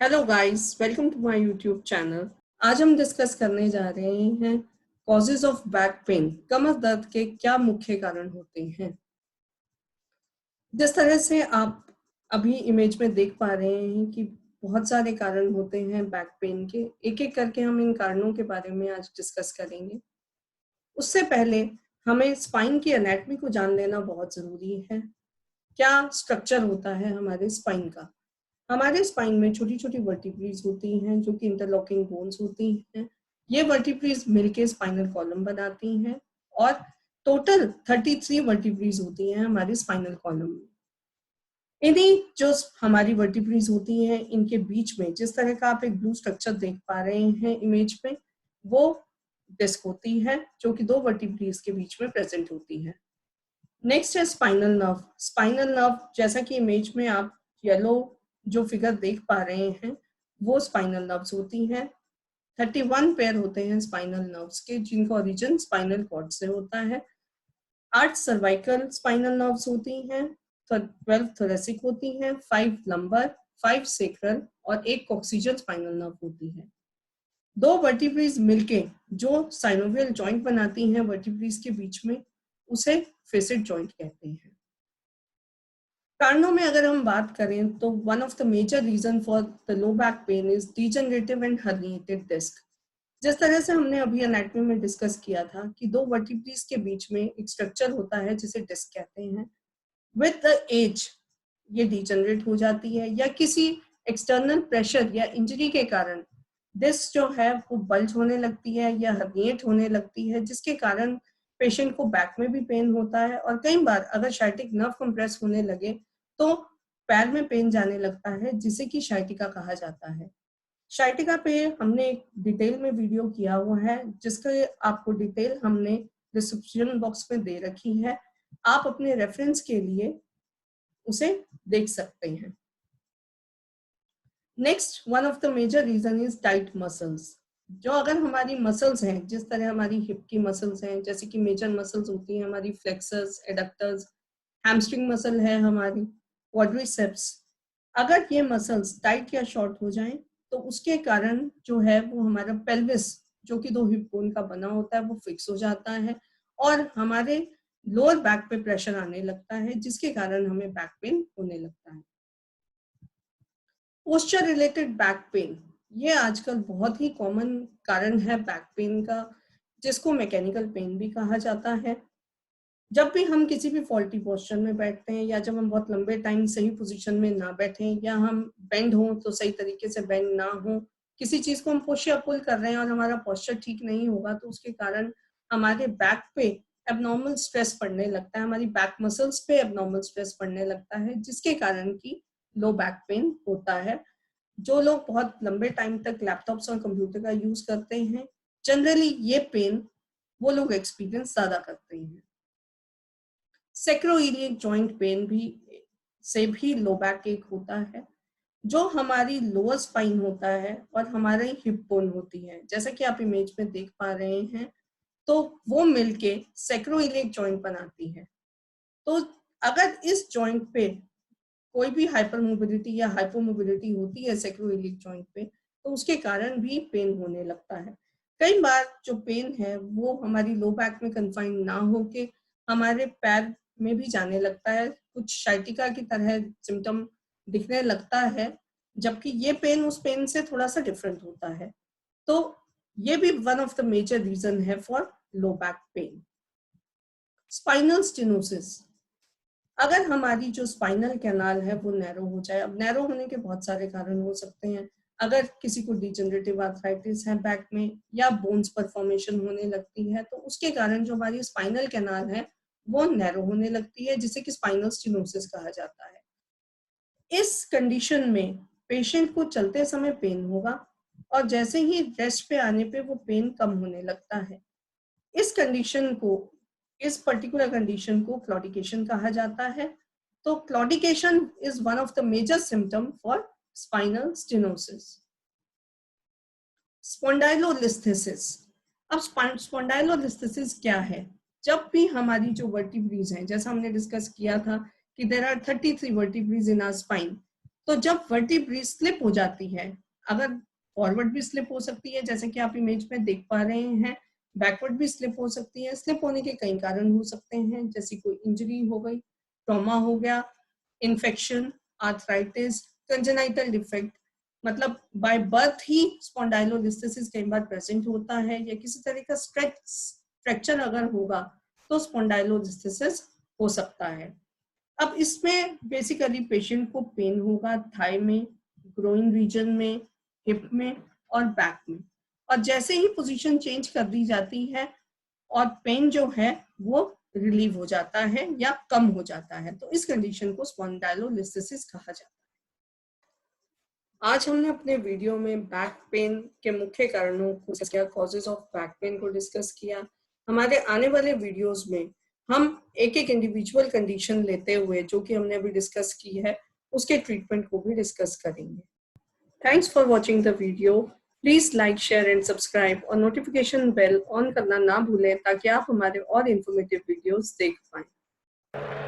Hello guys, welcome to my YouTube channel. आज हम discuss करने जा रहे हैं कॉजेज ऑफ बैक पेन। कमर दर्द के क्या मुख्य कारण होते हैं। जिस तरह से आप अभी इमेज में देख पा रहे हैं कि बहुत सारे कारण होते हैं बैक पेन के। एक एक करके हम इन कारणों के बारे में आज डिस्कस करेंगे। उससे पहले हमें स्पाइन की एनाटॉमी को जान लेना बहुत जरूरी है। क्या स्ट्रक्चर होता है हमारे स्पाइन का। हमारे स्पाइन में छोटी छोटी वर्टिब्रीज होती हैं जो कि इंटरलॉकिंग बोन्स होती हैं। ये वर्टिब्रीज मिलके स्पाइनल कॉलम बनाती हैं और टोटल 33 वर्टिब्रीज होती हैं हमारे स्पाइनल कॉलम में। इन्हीं जो हमारी वर्टिब्रीज होती हैं इनके बीच में जिस तरह का आप एक ब्लू स्ट्रक्चर देख पा रहे हैं इमेज में, वो डिस्क होती है जो कि दो वर्टिब्रीज के बीच में प्रेजेंट होती है। नेक्स्ट है स्पाइनल नर्व। स्पाइनल नर्व जैसा कि इमेज में आप येलो जो फिगर देख पा रहे हैं वो स्पाइनल नर्व्स होती हैं। 31 पेयर होते हैं स्पाइनल नर्व्स के जिनका ओरिजिन स्पाइनल कॉर्ड से होता है। 8 सर्वाइकल स्पाइनल नर्व्स होती हैं, 12 थोरेसिक होती हैं, 5 लंबर, 5 सेक्रल और 1 कॉक्सिजल स्पाइनल नर्व होती है। दो वर्टिब्रीज मिलके जो साइनोवियल जॉइंट बनाती हैं वर्टिब्रीज के बीच में, उसे फेसिड जॉइंट कहते हैं। कारणों में अगर हम बात करें तो one of the major reason for the low back pain is degenerative and herniated disc. जिस तरह से हमने अभी एनाटॉमी में डिस्कस किया था कि दो वर्टिब्रीज के बीच में एक स्ट्रक्चर होता है जिसे डिस्क कहते हैं। विद द एज ये डिजनरेट हो जाती है या किसी एक्सटर्नल प्रेशर या इंजरी के कारण डिस्क जो है वो बल्ज होने लगती है या हर्निएट होने लगती है, जिसके कारण पेशेंट को बैक में भी पेन होता है। और कई बार अगर शाइटिक नर्व कंप्रेस होने लगे तो पैर में पेन जाने लगता है जिसे कि शाइटिका कहा जाता है। शाइटिका पे हमने एक डिटेल में वीडियो किया हुआ है जिसके आपको डिटेल हमने डिस्क्रिप्शन बॉक्स में दे रखी है। आप अपने रेफरेंस के लिए उसे देख सकते हैं। Next one of the major reason is tight muscles. जो अगर हमारी मसल्स हैं, जिस तरह हमारी हिप की मसल्स हैं, जैसे कि मेजर मसल्स होती हैं हमारी फ्लेक्सर्स, एडक्टर्स, हैमस्ट्रिंग मसल है हमारी, क्वाड्रिसेप्स, अगर ये मसल्स टाइट या शॉर्ट हो जाएं तो उसके कारण जो है वो हमारा पेल्विस जो कि दो हिप बोन का बना होता है वो फिक्स हो जाता है और हमारे लोअर बैक पे प्रेशर आने लगता है जिसके कारण हमें बैक पेन होने लगता है। पोस्चर रिलेटेड बैक पेन ये आजकल बहुत ही कॉमन कारण है बैक पेन का, जिसको मैकेनिकल पेन भी कहा जाता है। जब भी हम किसी भी फॉल्टी पोस्चर में बैठते हैं या जब हम बहुत लंबे टाइम सही पोजीशन में ना बैठें या हम बेंड हों तो सही तरीके से बेंड ना हो, किसी चीज को हम पुश या पुल कर रहे हैं और हमारा पोस्चर ठीक नहीं होगा तो उसके कारण हमारे बैक पे एबनॉर्मल स्ट्रेस पड़ने लगता है, हमारी बैक मसल्स पे एबनॉर्मल स्ट्रेस पड़ने लगता है जिसके कारण की लो बैक पेन होता है। जो लोग बहुत लंबे टाइम तक लैपटॉप्स और कंप्यूटर का यूज करते हैं जनरली ये पेन वो लोग एक्सपीरियंस ज्यादा करते हैं। सेक्रोइलियक जॉइंट पेन भी से भी लो बैक एक होता है। जो हमारी लोअर स्पाइन होता है और हमारी हिप बोन होती है जैसा कि आप इमेज में देख पा रहे हैं, तो वो मिलके सेक्रोइलियक जॉइंट बनाती है। तो अगर इस जॉइंट पे कोई भी हाइपर मोबिलिटी या हाइपोमोबिलिटी होती है सेक्रोइलियक जॉइंट पे तो उसके कारण भी पेन होने लगता है। कई बार जो पेन है वो हमारी लो बैक में कन्फाइंड ना हो के हमारे पैर में भी जाने लगता है, कुछ शाइटिका की तरह सिम्टम दिखने लगता है, जबकि ये पेन उस पेन से थोड़ा सा डिफरेंट होता है। तो ये भी one of the major reason है for low back pain. Spinal stenosis, अगर हमारी जो स्पाइनल कैनाल है वो नैरो हो जाए। अब नैरो होने के बहुत सारे कारण हो सकते हैं। अगर किसी को डिजनरेटिव आर्थराइटिस है बैक में या बोन्स पर फॉर्मेशन होने लगती है तो उसके कारण जो हमारी स्पाइनल कैनाल है वो नैरो होने लगती है जिसे कि स्पाइनल स्टेनोसिस कहा जाता है। इस कंडीशन में पेशेंट को चलते समय पेन होगा और जैसे ही रेस्ट पे आने पे वो पेन कम होने लगता है। इस कंडीशन को, इस पर्टिकुलर कंडीशन को क्लॉडिकेशन कहा जाता है। तो claudication is one of the major symptom for spinal stenosis. Spondylolisthesis, अब स्पॉन्डाइलोलिस्थेसिस क्या है। जब भी हमारी जो वर्टिब्रीज हैं, जैसा हमने डिस्कस किया था कि there are 33 vertebrae in our spine, तो जब वर्टिब्री स्लिप हो जाती है, अगर फॉरवर्ड भी स्लिप हो सकती है जैसे कि आप इमेज में देख पा रहे हैं, बैकवर्ड भी स्लिप हो सकती है। स्लिप होने के कई कारण हो सकते हैं, जैसे कोई इंजरी हो गई, ट्रॉमा हो गया, इन्फेक्शन, आर्थराइटिस, कंजेनाइटल डिफेक्ट, मतलब बाय बर्थ ही स्पॉन्डाइलोलिस्थेसिस कई बार प्रेजेंट होता है, या किसी तरह का फ्रैक्चर अगर होगा तो स्पॉन्डाइलोलिस्थेसिस हो सकता है। अब इसमें बेसिकली पेशेंट को पेन होगा थाई में, ग्रोइन रीजन में, हिप में और बैक में, और जैसे ही पोजीशन चेंज कर दी जाती है और पेन जो है वो रिलीव हो जाता है या कम हो जाता है, तो इस कंडीशन को स्पॉन्डाइलोलिस्थेसिस कहा जाता है। आज हमने अपने वीडियो में बैक पेन के मुख्य कारणों को डिस्कस किया, कॉजेज ऑफ बैक पेन को डिस्कस किया। हमारे आने वाले वीडियोस में हम एक एक इंडिविजुअल कंडीशन लेते हुए, जो कि हमने अभी डिस्कस की है, उसके ट्रीटमेंट को भी डिस्कस करेंगे। Thanks for watching the video. Please like, share and subscribe और नोटिफिकेशन बेल ऑन करना ना भूलें ताकि आप हमारे और इंफॉर्मेटिव वीडियोस देख पाएं।